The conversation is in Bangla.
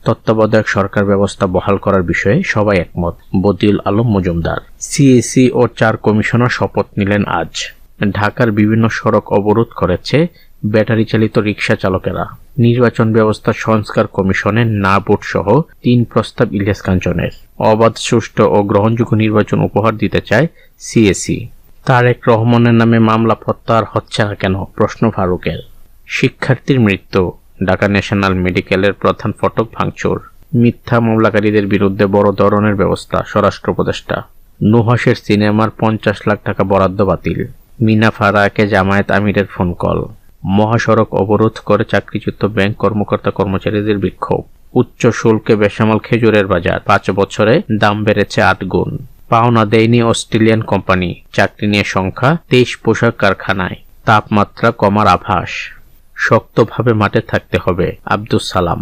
তত্ত্বাবধায়ক সরকার ব্যবস্থা বহাল করার বিষয়ে সবাই একমত। বদিউল আলম মজুমদার। সিএসি ও 4 কমিশনার শপথ নিলেন আজ। ঢাকার বিভিন্ন সড়ক অবরোধ করেছে ব্যাটারি চালিত রিকশা চালকেরা। নির্বাচন ব্যবস্থা সংস্কার কমিশনে না ভোট সহ 3 প্রস্তাব ইলিয়াস কাঞ্চনের। অবাধ, সুষ্ঠু ও গ্রহণযোগ্য নির্বাচন উপহার দিতে চায় সিএসি। তারেক রহমানের নামে মামলা প্রত্যাহার হচ্ছে না কেন, প্রশ্ন ফারুকের। শিক্ষার্থীর মৃত্যু, ঢাকা ন্যাশনাল মেডিকেলের প্রধান ফটক ভাঙচুর। মিথ্যা মামলাকারীদের বিরুদ্ধে বড় ধরনের ব্যবস্থা, স্বরাষ্ট্র উপদেষ্টা। নুহাসের সিনেমার 50 লাখ টাকা বরাদ্দ বাতিল। মিনা ফারাকে জামায়াত আমিরের ফোন কল। মহাসড়ক অবরোধ করে চাকরিচ্যুত ব্যাংক কর্মকর্তা কর্মচারীদের বিক্ষোভ। উচ্চ শুল্কে বেসামাল খেজুরের বাজার, 5 বছরে দাম বেড়েছে 8 গুণ। পাওনা দেয়নি অস্ট্রেলিয়ান কোম্পানি, চাকরি নিয়ে সংখ্যা 23 পোশাক কারখানায়। তাপমাত্রা কমার আভাস। শক্তভাবে মাঠে থাকতে হবে, আব্দুস সালাম।